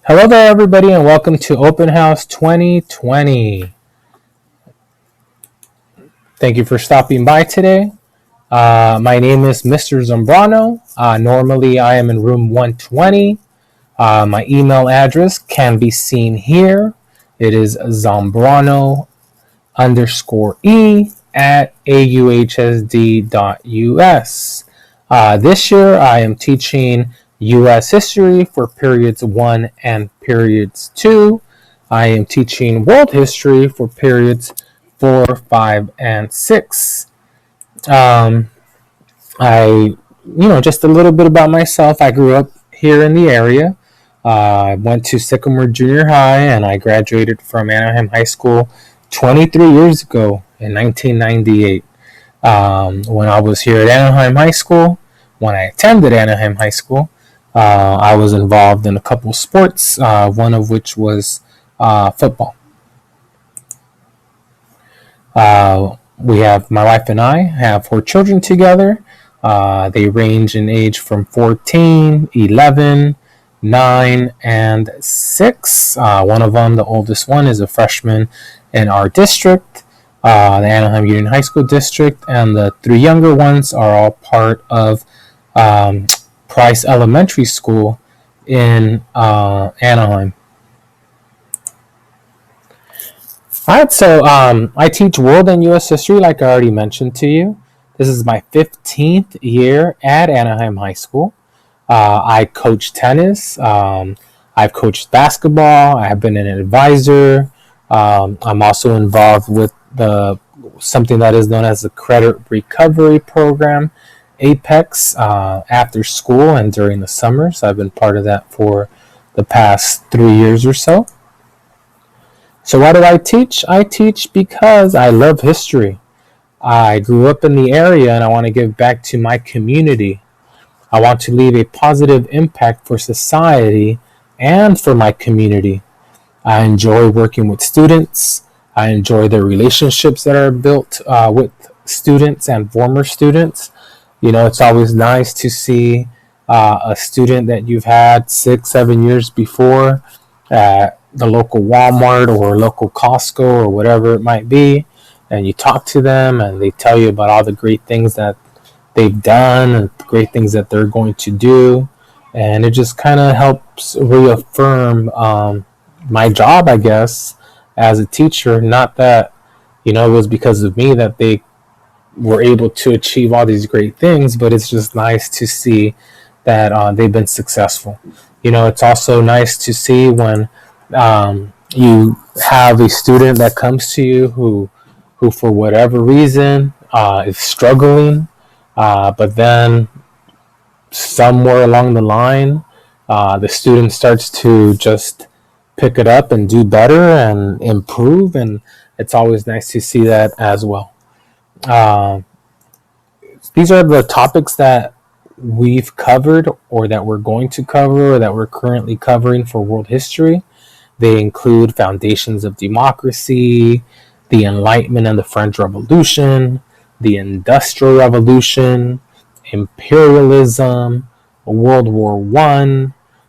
Hello there, everybody, and welcome to Open House 2020. Thank you for stopping by today. My name is Mr. Zambrano. Normally, I am in room 120. My email address can be seen here. It is Zambrano _e at auhsd.us. This year, I am teaching U.S. history for periods 1 and periods 2. I am teaching world history for periods 4, 5, and 6. Um, just a little bit about myself. I grew up here in the area. I went to Sycamore Junior High and I graduated from Anaheim High School 23 years ago in 1998. When I was here at Anaheim High School, when I attended Anaheim High School, I was involved in a couple sports, one of which was football. We have my wife and I have 4 children together. They range in age from 14, 11, 9, and 6. One of them, the oldest one, is a freshman in our district, the Anaheim Union High School district, and the 3 younger ones are all part of Price Elementary School in Anaheim. All right, so I teach world and U.S. history, like I already mentioned to you. This is my 15th year at Anaheim High School. I coach tennis. I've coached basketball. I have been an advisor. I'm also involved with something that is known as the Credit Recovery Program, Apex, after school and during the summer. So I've been part of that for the past 3 years or so. So why do I teach? I teach because I love history. I grew up in the area and I want to give back to my community. I want to leave a positive impact for society and for my community. I enjoy working with students. I enjoy the relationships that are built with students and former students. It's always nice to see a student that you've had 6, 7 years before at the local Walmart or local Costco or whatever it might be, and you talk to them and they tell you about all the great things that they've done and the great things that they're going to do, and it just kind of helps reaffirm my job, I guess, as a teacher. Not that it was because of me that they were able to achieve all these great things, but it's just nice to see that they've been successful. It's also nice to see when you have a student that comes to you who for whatever reason is struggling, but then somewhere along the line, the student starts to just pick it up and do better and improve, and it's always nice to see that as well. Uh, these are the topics that we've covered or that we're going to cover or that we're currently covering for world history. They include foundations of democracy, the Enlightenment and the French Revolution, the Industrial Revolution, imperialism, World War I,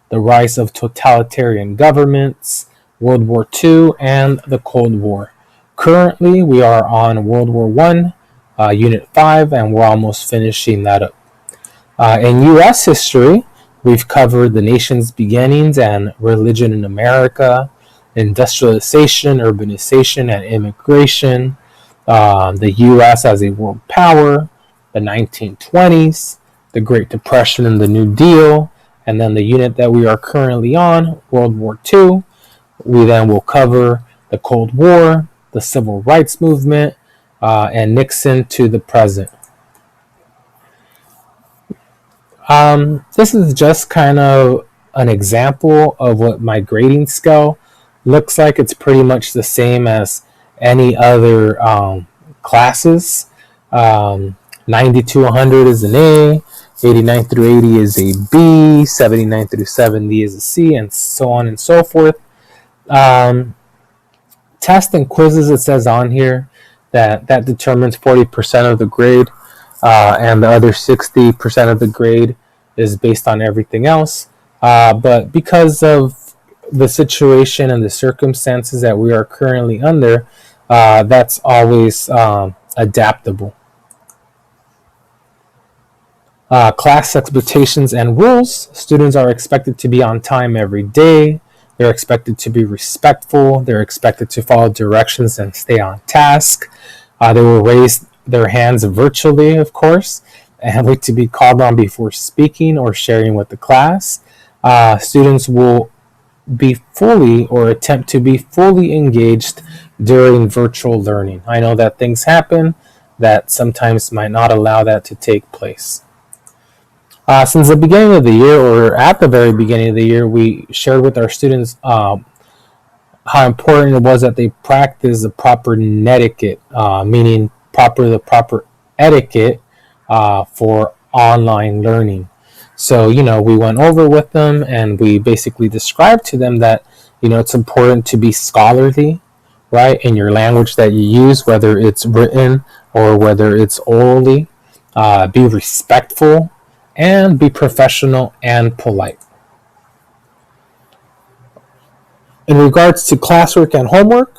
the rise of totalitarian governments, World War II, and the Cold War. Currently, we are on World War I, Unit 5, and we're almost finishing that up. In U.S. history, we've covered the nation's beginnings and religion in America, industrialization, urbanization, and immigration, the U.S. as a world power, the 1920s, the Great Depression and the New Deal, and then the unit that we are currently on, World War II. We then will cover the Cold War, the Civil Rights Movement, and Nixon to the present. This is just kind of an example of what my grading scale looks like. It's pretty much the same as any other classes. 90 to 100 is an A, 89 through 80 is a B, 79 through 70 is a C, and so on and so forth. Test and quizzes, it says on here that determines 40% of the grade, and the other 60% of the grade is based on everything else. But because of the situation and the circumstances that we are currently under, that's always adaptable. Class expectations and rules. Students are expected to be on time every day. They're expected to be respectful. They're expected to follow directions and stay on task. They will raise their hands virtually, of course, and wait to be called on before speaking or sharing with the class. Students will be fully or attempt to be fully engaged during virtual learning. I know that things happen that sometimes might not allow that to take place. Since the beginning of the year, or at the very beginning of the year, we shared with our students how important it was that they practice the proper netiquette, meaning the proper etiquette for online learning. So, we went over with them and we basically described to them that, it's important to be scholarly, right, in your language that you use, whether it's written or whether it's orally. Be respectful and be professional and polite. In regards to classwork and homework,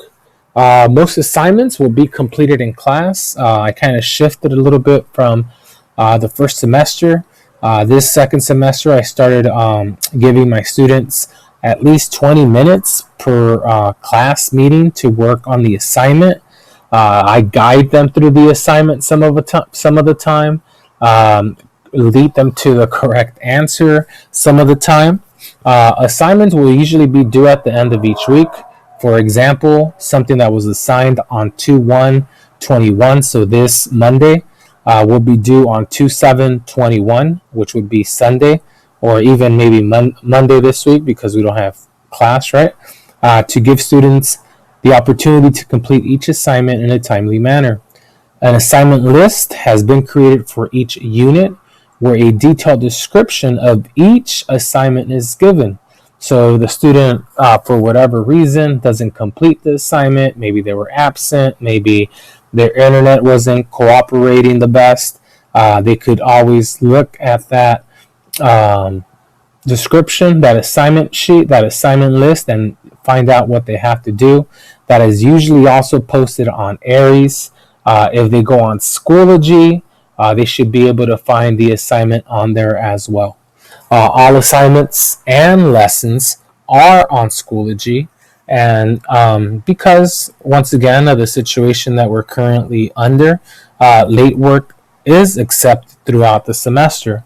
most assignments will be completed in class. I kind of shifted a little bit from the first semester. This second semester, I started giving my students at least 20 minutes per class meeting to work on the assignment. I guide them through the assignment some of the time, lead them to the correct answer some of the time. Assignments will usually be due at the end of each week. For example, something that was assigned on 2/1/21, so this Monday, will be due on 2/7/21, which would be Sunday, or even maybe Monday this week because we don't have class, right? To give students the opportunity to complete each assignment in a timely manner. An assignment list has been created for each unit where a detailed description of each assignment is given. So the student, for whatever reason, doesn't complete the assignment. Maybe they were absent. Maybe their internet wasn't cooperating the best. They could always look at that description, that assignment sheet, that assignment list, and find out what they have to do. That is usually also posted on Aries. If they go on Schoology, they should be able to find the assignment on there as well. All assignments and lessons are on Schoology, and because, once again, of the situation that we're currently under, late work is accepted throughout the semester.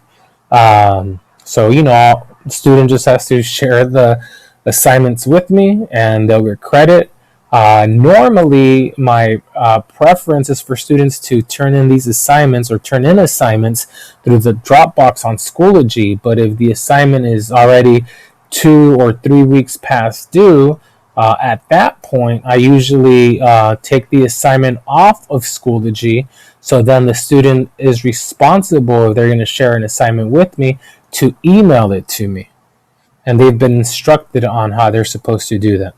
So, the student just has to share the assignments with me and they'll get credit. Normally, my preference is for students to turn in these assignments or turn in assignments through the Dropbox on Schoology. But if the assignment is already 2 or 3 weeks past due, at that point, I usually take the assignment off of Schoology. So then the student is responsible, if they're going to share an assignment with me, to email it to me. And they've been instructed on how they're supposed to do that.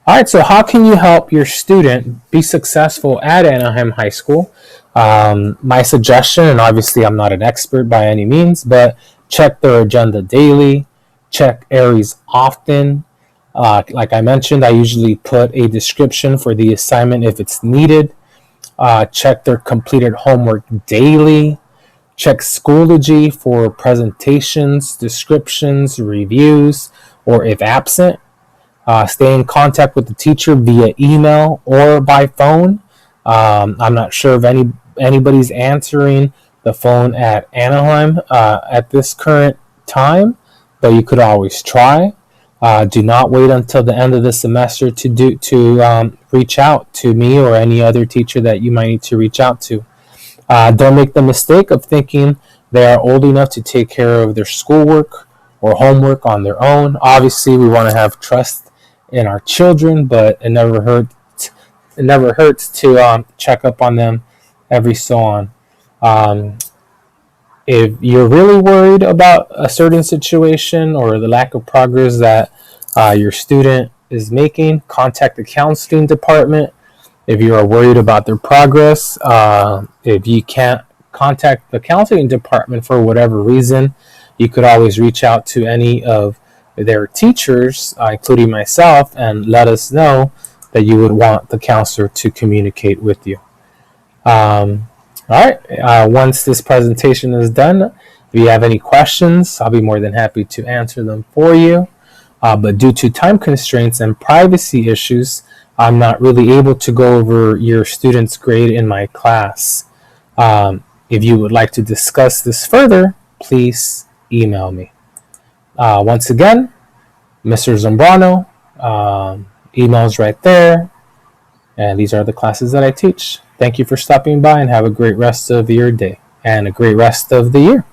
All right, so how can you help your student be successful at Anaheim High School? My suggestion, and obviously I'm not an expert by any means, but check their agenda daily, check Aries often. Like I mentioned, I usually put a description for the assignment if it's needed. Check their completed homework daily. Check Schoology for presentations, descriptions, reviews, or if absent. Stay in contact with the teacher via email or by phone. I'm not sure if anybody's answering the phone at Anaheim at this current time, but you could always try. Do not wait until the end of the semester to reach out to me or any other teacher that you might need to reach out to. Don't make the mistake of thinking they are old enough to take care of their schoolwork or homework on their own. Obviously, we want to have trust in our children, but it never hurts to check up on them every so on. If you're really worried about a certain situation or the lack of progress that your student is making, contact the counseling department. If you are worried about their progress, if you can't contact the counseling department for whatever reason, you could always reach out to any of their teachers, including myself, and let us know that you would want the counselor to communicate with you. All right. Once this presentation is done, if you have any questions, I'll be more than happy to answer them for you. But due to time constraints and privacy issues, I'm not really able to go over your student's grade in my class. If you would like to discuss this further, please email me. Once again, Mr. Zambrano, email's right there. And these are the classes that I teach. Thank you for stopping by and have a great rest of your day and a great rest of the year.